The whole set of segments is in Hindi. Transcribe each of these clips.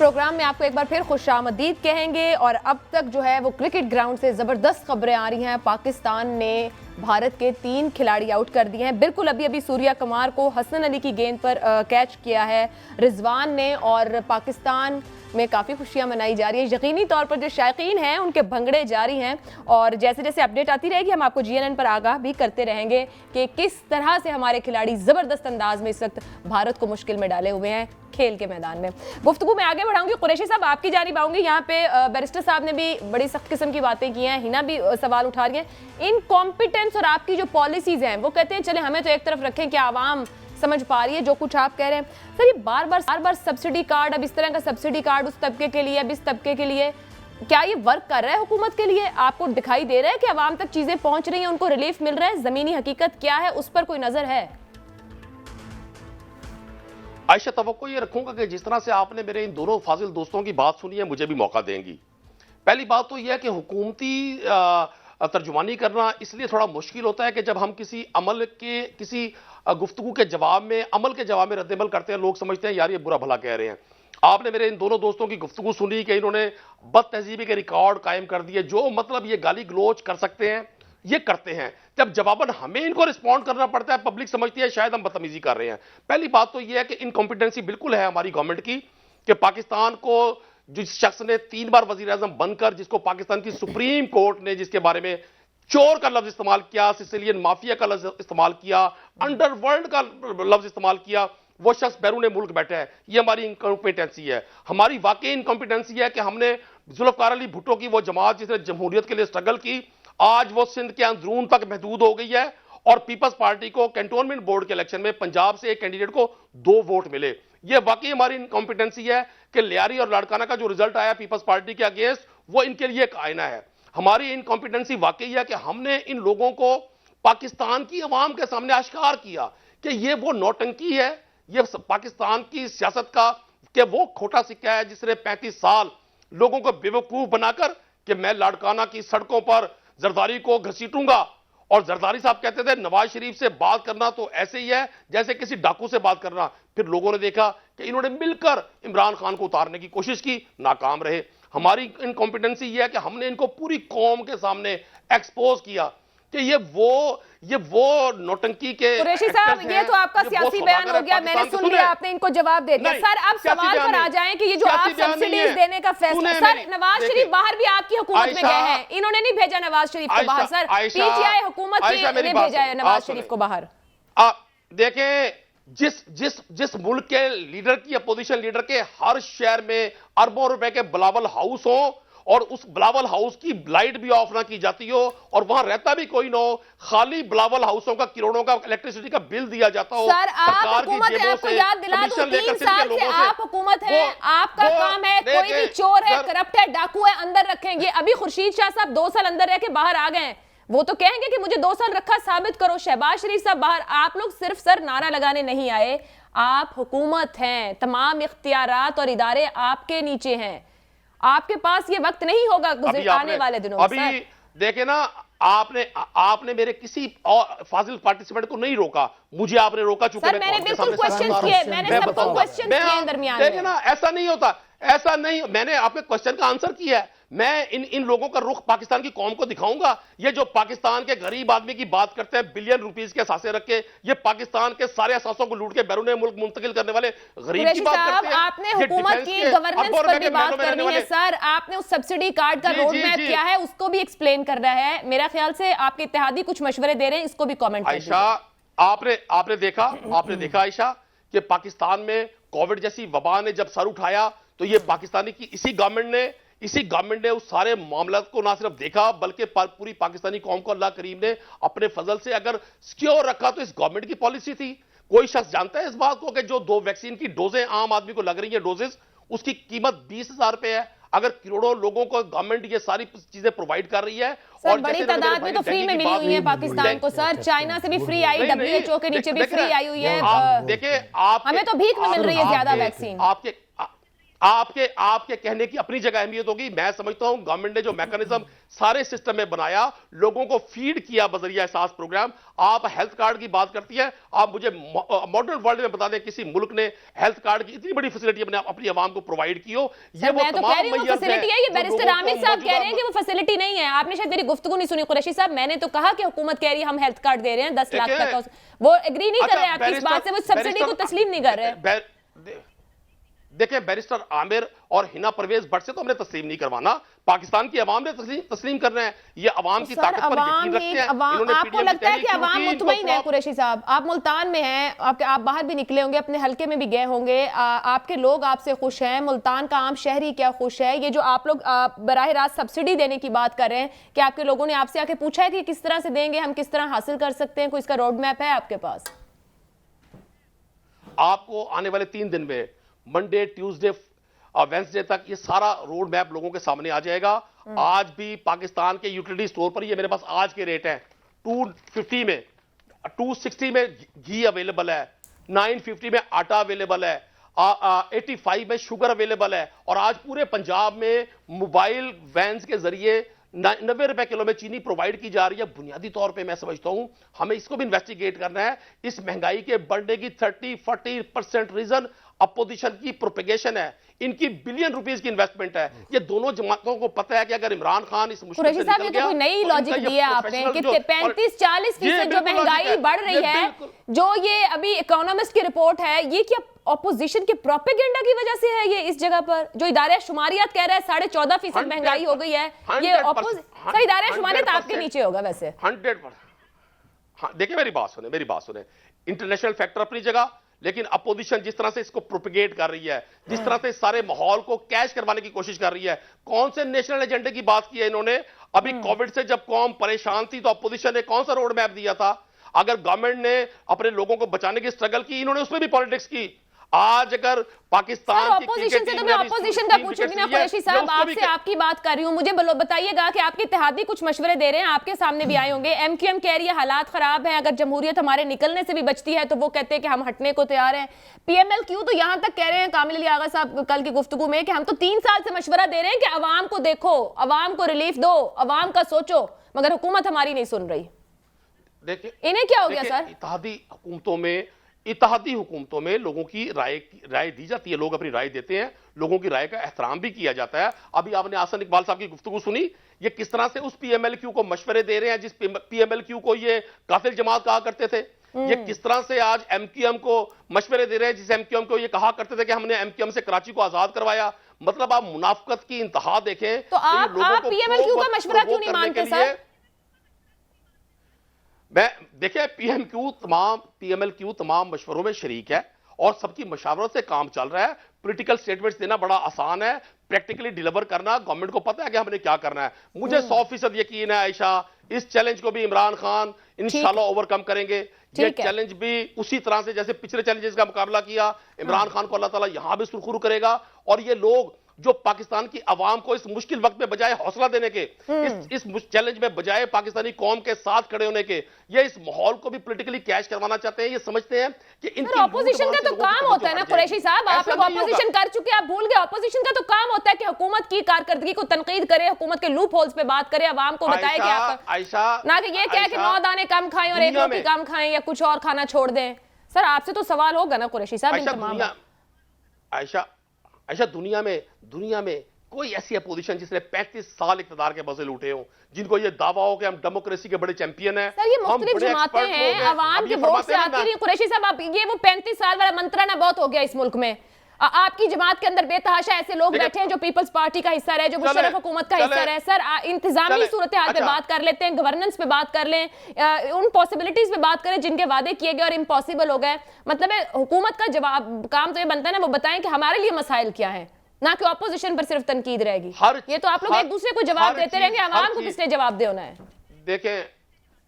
प्रोग्राम में आपको एक बार फिर खुशामदीद कहेंगे। और अब तक जो है वो क्रिकेट ग्राउंड से ज़बरदस्त खबरें आ रही हैं। पाकिस्तान ने भारत के 3 खिलाड़ी आउट कर दिए हैं। बिल्कुल अभी अभी सूर्या कुमार को हसन अली की गेंद पर कैच किया है रिजवान ने, और पाकिस्तान में काफ़ी खुशियां मनाई जा रही है। यकीनी तौर पर जो शायकीन हैं उनके भंगड़े जारी हैं, और जैसे जैसे अपडेट आती रहेगी हम आपको GNN पर आगाह भी करते रहेंगे कि किस तरह से हमारे खिलाड़ी ज़बरदस्त अंदाज में इस वक्त भारत को मुश्किल में डाले हुए हैं खेल के मैदान में। गुफ्तगू में आगे बढ़ाऊंगी। कुरैशी साहब आपकी जानिब आऊंगी। यहाँ पे बैरिस्टर साहब ने भी बड़ी सख्त किस्म की बातें की हैं, हिना भी सवाल उठा रही है। इनकॉम्पिटेंस और आपकी जो पॉलिसीज हैं वो कहते हैं चले हमें तो एक तरफ रखें कि आवाम समझ पा रही है जो कुछ आप कह रहे हैं। सर ये बार बार सब्सिडी कार्ड, अब इस तरह का सब्सिडी कार्ड उस तबके के लिए, अब इस तबके के लिए, क्या ये वर्क कर रहा है हुकूमत के लिए? आपको दिखाई दे रहा है कि आवाम तक चीजें पहुंच रही हैं, उनको रिलीफ मिल रहा है? जमीनी हकीकत क्या है, उस पर कोई नजर है? आयशा, तवक्को ये रखूंगा कि जिस तरह से आपने मेरे इन दोनों फाजिल दोस्तों की बात सुनी है, मुझे भी मौका देंगी। पहली बात तो यह है कि हुकूमती तर्जुमानी करना इसलिए थोड़ा मुश्किल होता है कि जब हम किसी अमल के, किसी गुफ्तगू के जवाब में, अमल के जवाब में रद्दमल करते हैं, लोग समझते हैं यार ये बुरा भला कह रहे हैं। आपने मेरे इन दोनों दोस्तों की गुफ्तगू सुनी कि इन्होंने बदतहजीबी के रिकॉर्ड कायम कर दिए, जो मतलब ये गाली गलोच कर सकते हैं ये करते हैं। जब जवाबन हमें इनको रिस्पॉन्ड करना पड़ता है, पब्लिक समझती है शायद हम बदतमीजी कर रहे हैं। पहली बात तो यह है कि इनकॉम्पिटेंसी बिल्कुल है हमारी गवर्नमेंट की कि पाकिस्तान को जिस शख्स ने 3 बार वजीर आजम बनकर, जिसको पाकिस्तान की सुप्रीम कोर्ट ने जिसके बारे में चोर का लफ्ज इस्तेमाल किया, सिसिलियन माफिया का लफ्ज इस्तेमाल किया, अंडरवर्ल्ड का लफ्ज इस्तेमाल किया, वो शख्स बैरून मुल्क बैठा है। ये हमारी इनकॉम्पिटेंसी है। हमारी वाकई इनकॉम्पिटेंसी है कि हमने जुल्फकार अली भुट्टो की वो जमात जिसने जमहूरियत के लिए स्ट्रगल की, आज वो सिंध के अंदरून तक महदूद हो गई है, और पीपल्स पार्टी को कैंटोनमेंट बोर्ड के इलेक्शन में पंजाब से एक कैंडिडेट को 2 वोट मिले। ये वाकई हमारी इनकॉम्पिटेंसी है कि लियारी और लाड़काना का जो रिजल्ट आया पीपल्स पार्टी के अगेंस्ट, वो इनके लिए एक आईना है। हमारी इनकॉम्पिटेंसी वाकई है कि हमने इन लोगों को पाकिस्तान की अवाम के सामने आश्कार किया कि ये वो नौटंकी है, ये पाकिस्तान की सियासत का कि वो खोटा सिक्का है जिसने 35 साल लोगों को बेवकूफ बनाकर कि मैं लाड़काना की सड़कों पर जरदारी को घसीटूंगा। और जरदारी साहब कहते थे नवाज शरीफ से बात करना तो ऐसे ही है जैसे किसी डाकू से बात करना। फिर लोगों ने देखा कि इन्होंने मिलकर इमरान खान को उतारने की कोशिश की, नाकाम रहे। हमारी इनकॉम्पिटेंसी यह है कि हमने इनको पूरी कौम के सामने एक्सपोज किया कि ये वो नौटंकी के। कुरैशी साहब, ये तो आपका सियासी बयान हो गया, मैंने सुन लिया, आपने इनको जवाब दे दिया। सर अब सवाल पर आ जाएं कि ये जो आप सब्सिडीज देने का फैसला, सर नवाज शरीफ बाहर भी आपकी हुकूमत में गए हैं, इन्होंने नहीं भेजा नवाज शरीफ को बाहर। सर PTI हुकूमत ने भेजा है नवाज शरीफ को बाहर। देखें, जिस मुल्क के लीडर की, अपोजिशन लीडर के हर शहर में अरबों रुपए के बिलावल हाउस हो और उस बिलावल हाउस की लाइट भी ऑफ ना की जाती हो और वहां रहता भी कोई ना हो, खाली बिलावल हाउसों का करोड़ों का इलेक्ट्रिसिटी का बिल दिया जाता हो। सर आप हुकूमत है, आपको याद दिला दूं 3 साल से आप हुकूमत है, आपका काम है कोई भी चोर है, करप्ट है, डाकू है, अंदर रखेंगे। अभी खुर्शीद शाह साहब 2 साल अंदर रह के बाहर आ गए, वो तो कहेंगे कि मुझे 2 साल रखा, साबित करो। शहबाज शरीफ साहब बाहर। आप लोग सिर्फ सर नारा लगाने नहीं आए, आप हुकूमत हैं, तमाम इख्तियारात और इदारे आपके नीचे हैं, आपके पास ये वक्त नहीं होगा आने वाले दिनों में। अभी देखे ना, आपने मेरे किसी फाजिल पार्टिसिपेंट को नहीं रोका, मुझे आपने रोका। चुके सर मैंने बिल्कुल क्वेश्चन किए, मैंने सबको क्वेश्चन किए दरमियान में। देखे ना, ऐसा नहीं होता, ऐसा नहीं। मैंने आपके क्वेश्चन का आंसर किया है। मैं इन लोगों का रुख पाकिस्तान की कौम को दिखाऊंगा। ये जो पाकिस्तान के गरीब आदमी की बात करते हैं, बिलियन रुपीस के असासे रख के, ये पाकिस्तान के सारे असासों को लूट के बैरून मुल्क मुंतकिल करने वाले गरीब की बात करते हैं। आपने हुकूमत की गवर्नेंस पर भी बात करनी है सर। आपने उस सब्सिडी कार्ड का रोड मैप क्या है उसको भी एक्सप्लेन कर रहा है। मेरा ख्याल से आपके इत्तेहादी कुछ मशवरे दे रहे हैं, इसको भी कमेंट कीजिए। आयशा, आपने देखा आयशा कि पाकिस्तान में कोविड जैसी वबा ने जब सर उठाया तो ये पाकिस्तानी की इसी गवर्नमेंट ने उस सारे मामला को ना सिर्फ देखा बल्कि पूरी पाकिस्तानी कौम को अल्लाह करीम ने अपने फजल से अगर सिक्योर रखा। तो इस गवर्नमेंट की पॉलिसी थी। कोई शख्स जानता है इस बात को कि जो 2 वैक्सीन की डोजें आम आदमी को लग रही है, डोजेस, उसकी कीमत 20,000 रुपए है। अगर करोड़ों लोगों को गवर्नमेंट ये सारी चीजें प्रोवाइड कर रही है और बड़ी तादाद में तो फ्री में मिली हुई है पाकिस्तान को। सर चाइना से भी फ्री आई, WHO के नीचे भी फ्री आई हुई है। देखिए, आप हमें तो भीख में मिल रही है ज्यादा वैक्सीन। आपके आपके कहने की अपनी जगह अहमियत होगी। मैं समझता हूं गवर्नमेंट ने जो मैकेनिज्म सारे सिस्टम में बनाया, लोगों को फीड किया बजरिया एहसास प्रोग्राम। आप हेल्थ कार्ड की बात करती है, आप मुझे मॉडर्न वर्ल्ड में बता दें किसी मुल्क ने हेल्थ कार्ड की इतनी बड़ी फैसिलिटी अपनी आवाम को प्रोवाइड की हो। ये वो तमाम फैसिलिटी है। ये बैरिस्टर आमिर साहब कह रहे हैं कि वो फैसिलिटी नहीं है। आपने शायद मेरी गुफ्तगू नहीं सुनी कुरैशी साहब। मैंने तो कहा कि हुकूमत कह रही है हम हेल्थ कार्ड दे रहे हैं 10 लाख तक का, वो एग्री नहीं कर रहे हैं आपकी इस बात से, वो सब्सिडी को तस्लीम नहीं कर रहे हैं। देखिए बैरिस्टर आमिर और हिना परवेज भट्ट से तो हमने तस्लीम नहीं करवाना, पाकिस्तान की आवाम ने तस्लीम करना है। ये आवाम की ताकत पर यकीन रखते हैं। आपको लगता है कि आवाम मुतमईन है? कुरैशी साहब, आप मुल्तान में हैं, आप बाहर भी निकले होंगे, अपने हलके में भी गए होंगे, आपके लोग आपसे खुश हैं? मुल्तान का आम शहरी क्या खुश है? ये जो आप लोग बराह रास्त सब्सिडी देने की बात कर रहे हैं, कि आपके लोगों ने आपसे आके पूछा है कि किस तरह से देंगे, हम किस तरह हासिल कर सकते हैं? कोई इसका रोड मैप है आपके पास? आपको आने वाले 3 दिन में मंडे, ट्यूसडे, वेंसडे तक ये सारा रोड मैप लोगों के सामने आ जाएगा। आज भी पाकिस्तान के यूटिलिटी स्टोर पर, ये मेरे पास आज के रेट हैं, 250 में, 260 में घी अवेलेबल है, 950 में आटा अवेलेबल है, 85 में शुगर अवेलेबल है। और आज पूरे पंजाब में मोबाइल वैन्स के जरिए 90 रुपए किलो में चीनी प्रोवाइड की जा रही है। बुनियादी तौर पे मैं समझता हूं हमें इसको भी इन्वेस्टिगेट करना है। इस महंगाई के बढ़ने की 30-40% रीजन अपोजिशन की प्रोपेगेशन है, इनकी बिलियन रुपीस की इन्वेस्टमेंट है। ये दोनों जमातों को पता है कि अगर इमरान खान इस मुश्किल से निकल गया, कोई नई लॉजिक दी है आपने कि 35-40% जो महंगाई बढ़ रही है, जो ये अभी इकोनॉमिस्ट की रिपोर्ट है, ये क्या ऑपोजिशन के प्रोपेगेंडा की वजह से है? ये इस जगह पर जो इदारे शुमारियात कह रहा है 14.5% महंगाई हो गई है, ये सर इदारे शुमारियात आपके नीचे होगा वैसे 100%। हाँ देखिए मेरी बात सुने, इंटरनेशनल फैक्टर अपनी जगह, लेकिन अपोजिशन जिस तरह से इसको प्रोपेगेट कर रही है, जिस तरह से सारे माहौल को कैश करवाने की कोशिश कर रही है। कौन से नेशनल एजेंडे की बात की है इन्होंने? अभी कोविड से जब कौम परेशान थी तो अपोजिशन ने कौन सा रोड मैप दिया था? अगर गवर्नमेंट ने अपने लोगों को बचाने की स्ट्रगल की, इन्होंने उसमें भी पॉलिटिक्स की। आज अगर पाकिस्तान की ऑपोजिशन से तो मैं ऑपोजिशन का पूछूंगी ना कुरैशी साहब, आपसे आपकी बात कर रही हूं, मुझे बताइएगा कि आपके इत्तेहादी कुछ मशवरे दे रहे हैं, आपके सामने भी आए होंगे। एमक्यूएम कह रही है हालात खराब है, अगर जमहूरियत हमारे निकलने से भी बचती है तो वो कहते हैं कि हम हटने को तैयार हैं। पीएमएलक्यू तो यहां तक कह रहे हैं, कामिल अली आगा साहब कल की गुफ्तगू में, कि हम तो 3 साल से मशवरा दे रहे हैं कि अवाम को देखो, अवाम को रिलीफ दो, अवाम का सोचो, मगर हुकूमत हमारी नहीं सुन रही। देखिए इन्हें क्या हो गया सर? इत्तेहादी हुकूमतों में लोगों की राय दी जाती है, लोग अपनी राय देते हैं, लोगों की राय का एहतराम भी किया जाता है। अभी आपने आसन इकबाल साहब की गुफ्तगू सुनी, ये किस तरह से उस पीएमएलक्यू को मशवरे दे रहे हैं जिस पीएमएलक्यू को ये कातिल जमात कहा करते थे। ये किस तरह से आज एमक्यूएम को मशवरे दे रहे हैं जिस एमक्यूएम को ये कहा करते थे कि हमने एमक्यूएम से कराची को आजाद करवाया। मतलब आप मुनाफकत की इंतहा देखें। तो आप पीएमएलक्यू का मशवरा क्यों नहीं मानते सर? मैं देखिए पीएमएलक्यू तमाम मशवरों में शरीक है और सबकी मशावरत से काम चल रहा है। पॉलिटिकल स्टेटमेंट्स देना बड़ा आसान है, प्रैक्टिकली डिलीवर करना गवर्नमेंट को पता है कि हमने क्या करना है। मुझे 100% यकीन है आयशा, इस चैलेंज को भी इमरान खान इंशाल्लाह ओवरकम करेंगे। ये चैलेंज भी उसी तरह से जैसे पिछले चैलेंजेस का मुकाबला किया, इमरान खान को अल्लाह ताला यहां भी सुरखुरु करेगा। और ये लोग जो पाकिस्तान की आवाम को इस मुश्किल वक्त में बजाय हौसला देने के, इस चैलेंज में बजाय पाकिस्तानी कौम के साथ खड़े होने के, ये इस माहौल को भी पॉलिटिकली कैश करवाना चाहते हैं। ये समझते हैं कि इनकी ऑपोजिशन का तो काम होता है ना कुरैशी साहब, आप लोग ऑपोजिशन कर चुके, आप भूल गए। ऑपोजिशन का तो काम होता है कि हुकूमत की कारकर्दगी को तनकीद करे, हुकूमत के लूप होल्स पे बात करे, आवाम को बताए कि आप ना कि ये क्या कि 9 दाने कम खाएं और 1 रोटी कम खाएं या कुछ और खाना छोड़ दें। सर आपसे तो सवाल होगा ना कुरैशी साहब। आयशा दुनिया में कोई ऐसी अपोजिशन जिसने 35 साल इक़्तिदार के मजे लूटे हो, जिनको ये दावा हो कि हम डेमोक्रेसी के बड़े चैंपियन हैं। सर ये मुख्तलिफ जमातें हैं, आवाम के वोट से आती रही। कुरैशी साहब आप ये वो 35 साल वाला मंत्रा ना बहुत हो गया इस मुल्क में। आपकी जमात के अंदर बेतहाशा ऐसे लोग बैठे हैं जो पीपल्स पार्टी का हिस्सा रहे, जो मुशर्रफ हुकूमत का हिस्सा रहे। सर इंतजामी सूरत हाल पे बात कर लेते हैं, गवर्नेंस पे बात कर लें, उन पॉसिबिलिटीज पे बात करें जिनके वादे किए गए और इम्पॉसिबल हो गए। मतलब हुकूमत का जवाब काम तो ये बनता है ना, वो बताएं कि हमारे लिए मसाइल क्या है, ना कि ऑपोजिशन पर सिर्फ तनकीद रहेगी। ये तो आप लोग एक दूसरे को जवाब देते रहेंगे, आवाम को किसने जवाब दे होना है? देखें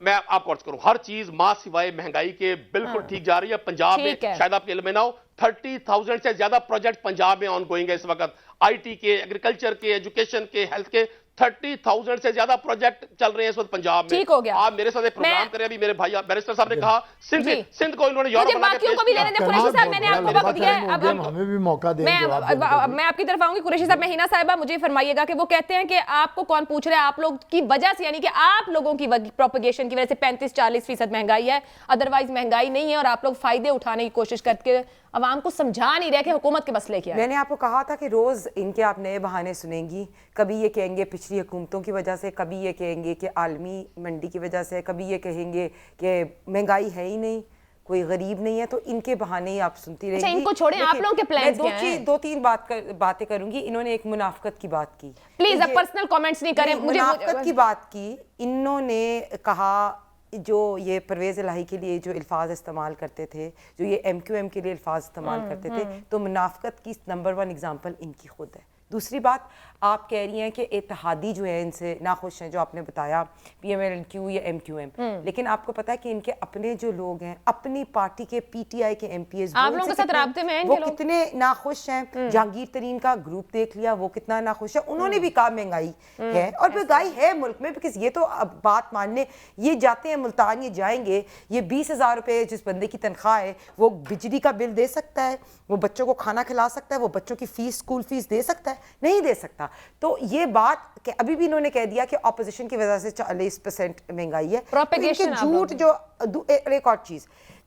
मैं आपको अर्ज करूं, हर चीज मां सिवाय महंगाई के बिल्कुल ठीक जा रही है। पंजाब में शायद आपके इल्म में ना हो, 30,000 से ज्यादा प्रोजेक्ट पंजाब में ऑनगोइंग है इस वक्त, आईटी के, एग्रीकल्चर के, एजुकेशन के, हेल्थ के 30,000 से ज्यादा प्रोजेक्ट चल रहे हैं इस वक्त पंजाब में। ठीक हो गया। आप मेरे साथ एक प्रोग्राम करें, अभी मेरे भाई बैरिस्टर साहब ने कहा सिंध को इन्होंने मुझे बाकियों को भी लेने दें। कुरैशी साहब, मैंने आपको वक्त दिया है, अब हमें भी मौका दें। मैं आपकी तरफ आऊंगी। कुरैशी साहब, मैं हिना साहिबा, मुझे फरमाइएगा कि वो कहते हैं कि आपको कौन पूछ रहा है, आप लोग की वजह से, यानी कि आप लोगों की प्रोपेगेशन की वजह से 35-40% महंगाई है, अदरवाइज महंगाई नहीं है, और आप लोग फायदे उठाने की कोशिश करके अवाम को समझा नहीं रहे कि हुकूमत के मसले क्या है। मैंने आपको कहा था कि रोज इनके आप नए बहाने सुनेंगी। कभी ये कहेंगे पिछली हुकूमतों की वजह से, कभी ये कहेंगे कि आलमी मंडी की वजह से, कभी ये कहेंगे कि महंगाई है ही नहीं, कोई गरीब नहीं है। तो इनके बहाने ही आप सुनती रहेंगी। अच्छा, इनको छोड़ें, आप लोगों के प्लान्स क्या हैं? दो तीन बातें करूंगी। इन्होंने एक मुनाफकत की बात की, प्लीज अब पर्सनल कमेंट्स नहीं करें। मुझे मुनाफकत की बात की। इन्होंने कहा जो ये परवेज़ इलाही के लिए जो अल्फाज इस्तेमाल करते थे, जो ये MQM के लिए अल्फाज इस्तेमाल करते थे, तो मुनाफकत की नंबर 1 एग्जाम्पल इनकी खुद है। दूसरी बात, आप कह रही हैं कि इत्तेहादी जो है इनसे नाखुश हैं, जो आपने बताया PMLQ या MQM, लेकिन आपको पता है कि इनके अपने जो लोग हैं, अपनी पार्टी के PTI के MPs, आप लोगों के साथ राब्ते में हैं वो कितने नाखुश हैं। जहांगीर तरीन का ग्रुप देख लिया, वो कितना नाखुश है। उन्होंने भी कहा महंगाई है, और महंगाई है मुल्क में, बिकॉज ये तो अब बात मानने ये जाते हैं मुल्तान, ये जाएंगे, ये 20,000 रुपये जिस बंदे की तनख्वाह है, वो बिजली का बिल दे सकता है, वो बच्चों को खाना खिला सकता है, वो बच्चों की फीस, स्कूल फीस दे सकता है? नहीं दे सकता। तो ये बात कि अभी भी इन्होंने कह दिया कि ऑपोजिशन की वजह से 40% महंगाई है। प्रोपेगेशन तो झूठ जो एक और चीज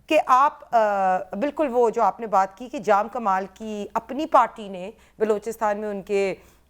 कि आप बिल्कुल वो जो आपने बात की कि जाम कमाल की अपनी पार्टी ने बलूचिस्तान में उनके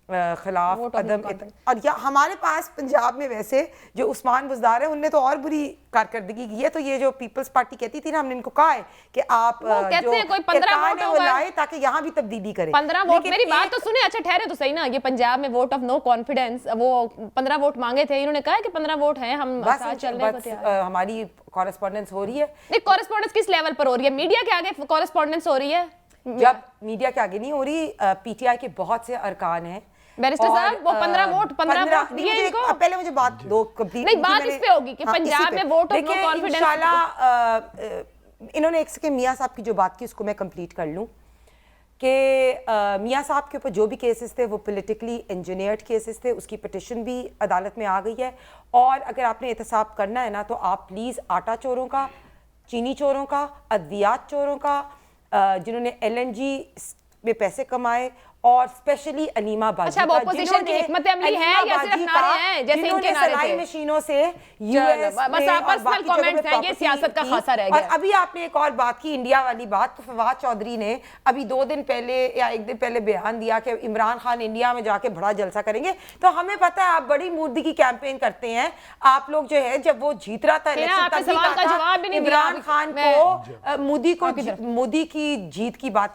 खिलाफ अदम और या हमारे पास पंजाब में वैसे जो उस्मान बुज़दार है, उनने तो और बुरी कारकर्दगी की है। तो ये जो पीपल्स पार्टी कहती थी ना, हमने इनको कहा है कि आप कहते हैं कोई 15 वोट वो लाए ताकि यहाँ भी तब्दीली करें। 15 वोट, मेरी बात तो सुने। अच्छा ठहरे तो सही ना, ये पंजाब में वोट ऑफ नो कॉन्फिडेंस, वो 15 वोट मांगे थे, इन्होंने कहा कि 15 वोट हैं, हम साथ चलने को तैयार हैं। हमारी कॉरेस्पॉन्डेंस हो रही है। नहीं, कॉरेस्पॉन्डेंस किस लेवल पर हो रही है? मीडिया के आगे कॉरेस्पॉन्डेंस हो रही है? जब मीडिया के आगे नहीं हो रही, PTI के बहुत से अरकान हैं। बैरिस्टर साहब, वो 15 वोट दिए इनको। पहले मुझे बात दो कंप्लीट नहीं, बात इस पे होगी कि पंजाब में वोट ऑफ नो कॉन्फिडेंस। इंशाल्लाह इन्होंने एक सेकंड मियां साहब की जो बात की उसको मैं कंप्लीट कर लूं कि मियां साहब के ऊपर जो भी केसेस थे वो पॉलिटिकली इंजीनियर्ड केसेस थे। उसकी पिटिशन भी अदालत में आ गई है। और अगर आपने एहतसाब करना है ना, तो आप प्लीज़ आटा चोरों का, चीनी चोरों का, अद्वियात चोरों का, जिन्होंने LNG में पैसे कमाए, और स्पेशली अलीमा बाजी। अच्छा, ऑपोजिशन की हिकमत अमली है या सिर्फ नारे हैं जैसे इनके नारे थे? मशीनों से बस पर्सनल कमेंट्स हैं, ये सियासत का खासा रह गया। और अभी आपने एक और बात की, इंडिया वाली बात। तो फवाद चौधरी ने अभी 2 दिन पहले या 1 दिन पहले बयान दिया कि इमरान खान इंडिया में जाके बड़ा जलसा करेंगे। तो हमें पता है आप बड़ी मोदी की कैंपेन करते हैं। आप लोग जो है, जब वो जीत रहा था इलेक्शन, सवाल का जवाब भी नहीं इमरान खान को मोदी की जीत की बात